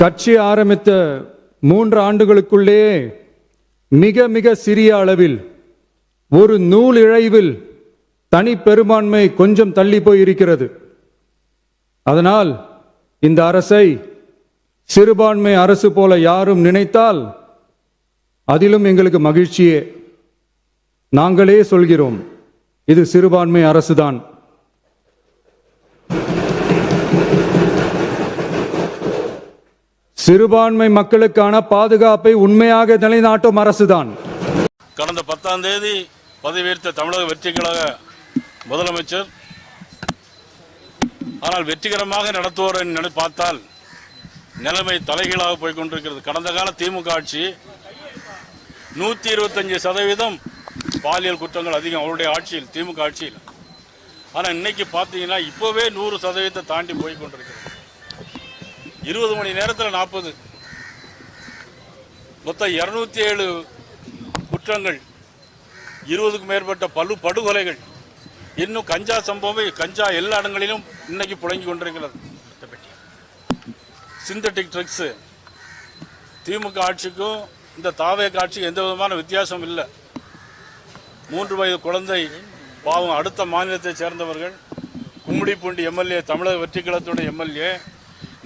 கட்சி ஆரம்பித்த 3 ஆண்டுகளுக்குள்ளே மிக மிக சிறிய அளவில் ஒரு நூல் இழைவில் தனி பெரும்பான்மை கொஞ்சம் தள்ளி போய் இருக்கிறது. அதனால் இந்த அரசை சிறுபான்மை அரசு போல யாரும் நினைத்தால் அதிலும் எங்களுக்கு மகிழ்ச்சியே. நாங்களே சொல்கிறோம், இது சிறுபான்மை அரசுதான். சிறுபான்மை மக்களுக்கான பாதுகாப்பை உண்மையாக நிலைநாட்டும் அரசுதான். கடந்த 10ஆம் தேதி பதவியேற்ற தமிழக வெற்றி கழக முதலமைச்சர், ஆனால் வெற்றிகரமாக நடத்துவோரை பார்த்தால் நிலைமை தலைகீழாக போய்கொண்டிருக்கிறது. கடந்த கால திமுக ஆட்சி 125% பாலியல் குற்றங்கள் அதிகம் அவருடைய ஆட்சியில், திமுக ஆட்சியில். ஆனால் இன்னைக்கு பார்த்தீங்கன்னா இப்போவே 100% தாண்டி போய்கொண்டிருக்கிறது. 20 மணி நேரத்தில் 40, மொத்தம் 207 குற்றங்கள், 20க்கும் மேற்பட்ட படுகொலைகள். இன்னும் கஞ்சா சம்பவம், கஞ்சா எல்லா இடங்களிலும் இன்னைக்கு புழங்கி கொண்டிருக்கிறது. சிந்தட்டிக் ட்ரக்ஸ் திமுக ஆட்சிக்கும் இந்த தாவேக ஆட்சிக்கும் எந்த விதமான வித்தியாசம் இல்லை. 3 வயது குழந்தை பாவம், அடுத்த மாநிலத்தை சேர்ந்தவர்கள், கும்மிடிப்பூண்டி எம்எல்ஏ, தமிழக வெற்றி கழகத்துடைய எம்எல்ஏ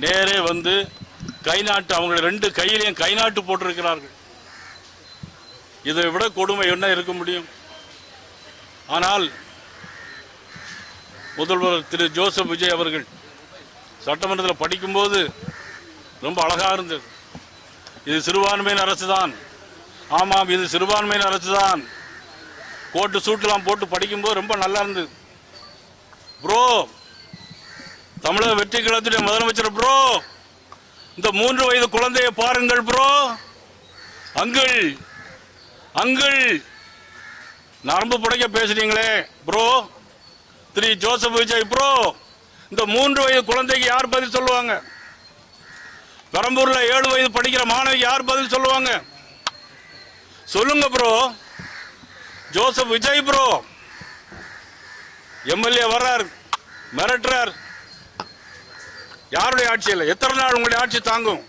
நேரே வந்து கைநாட்டு, அவங்களுடைய 2 கையிலையும் கைநாட்டு போட்டிருக்கிறார்கள். இதை விட கொடுமை என்ன இருக்க முடியும்? ஆனால் முதல்வர் திரு ஜோசப் விஜய் அவர்கள் சட்டமன்றத்தில் படிக்கும்போது ரொம்ப அழகாக இருந்தது. இது சிறுபான்மையின் அரசு தான், ஆமாம் இது சிறுபான்மையின் அரசு தான். கோட்டு சூட்டெல்லாம் போட்டு படிக்கும்போது ரொம்ப நல்லா இருந்தது. ப்ரோ, தமிழக வெற்றி கழகத்துடைய முதலமைச்சர் ப்ரோ, இந்த 3 வயது குழந்தையை பாருங்கள் ப்ரோ. அங்கிள் அங்கிள் நரம்பு புடைக்க பேசுறீங்களே ப்ரோ, திரு ஜோசப் விஜய் ப்ரோ, இந்த 3 வயது குழந்தைக்கு யார் பதில் சொல்லுவாங்க? பெரம்பூர்ல 7 வயது படிக்கிற மாணவிக்கு யார் பதில் சொல்லுவாங்க? சொல்லுங்க bro. Joseph Vijay bro MLA வர்றார், மிரட்டுறார். யாருடைய ஆட்சியில் எத்தனை நாள் உங்களுடைய ஆட்சி தாங்கும்?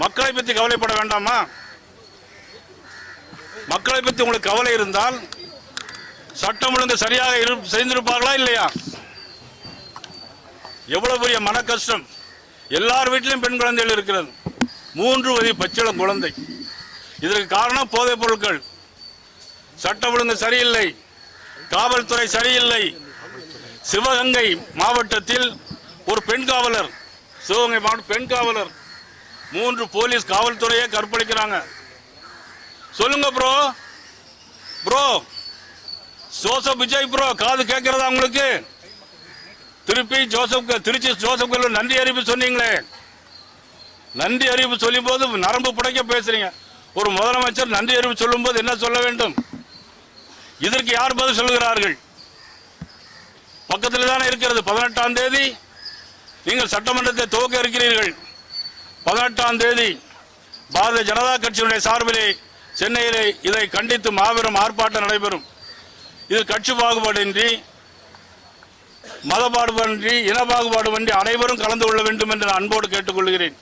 மக்களை பற்றி கவலைப்பட வேண்டாமா? மக்களை பற்றி உங்களுக்கு கவலை இருந்தால் சட்டம் ஒழுங்கு சரியாக செய்திருப்பார்களா இல்லையா? எவ்வளவு பெரிய மன கஷ்டம். எல்லார் வீட்டிலும் பெண் குழந்தைகள் இருக்கிறது. 3 வயது பச்சிளம் குழந்தை. இதற்கு காரணம் போதைப் பொருட்கள். சட்டம் ஒழுங்கு சரியில்லை, காவல்துறை சரியில்லை. சிவகங்கை மாவட்டத்தில் ஒரு பெண் காவலர், சிவகங்கை மாவட்ட பெண் காவலர், 3 போலீஸ் காவல்துறையை கற்பழிக்கிறாங்க. சொல்லுங்க bro. Bro Joseph Vijay bro, காது கேட்கிறதா உங்களுக்கு? திருச்சி ஜோசப் நன்றி அறிவிப்பு சொன்னீங்களே, நன்றி அறிவிப்பு சொல்லும் போது நரம்பு புடைக்க பேசுறீங்க. ஒரு முதலமைச்சர் நன்றி அறிவிப்பு சொல்லும் போது என்ன சொல்ல வேண்டும்? இதற்கு யார் பதில் சொல்கிறார்கள்? பக்கத்தில் தானே இருக்கிறது. 18ஆம் தேதி நீங்கள் சட்டமன்றத்தை துவக்க இருக்கிறீர்கள். 18ஆம் தேதி பாரதிய ஜனதா கட்சியினுடைய சார்பிலே சென்னையிலே இதை கண்டித்து மாபெரும் ஆர்ப்பாட்டம் நடைபெறும். இது கட்சி பாகுபாடின்றி, மத பாகுபாடின்றி, இன பாகுபாடுமின்றி அனைவரும் கலந்து கொள்ள வேண்டும் என்று நான் அன்போடு கேட்டுக்கொள்கிறேன்.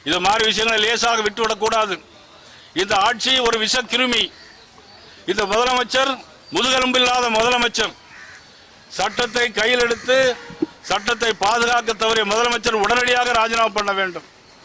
இது மாதிரி விஷயங்களை லேசாக விட்டுவிடக்கூடாது. இந்த ஆட்சி ஒரு விஷ கிருமி. இந்த முதலமைச்சர் முதுகெலும்பில்லாத முதலமைச்சர். சட்டத்தை கையில் எடுத்து சட்டத்தை பாதுகாக்க தவறிய முதலமைச்சர் உடனடியாக ராஜினாமா பண்ண வேண்டும்.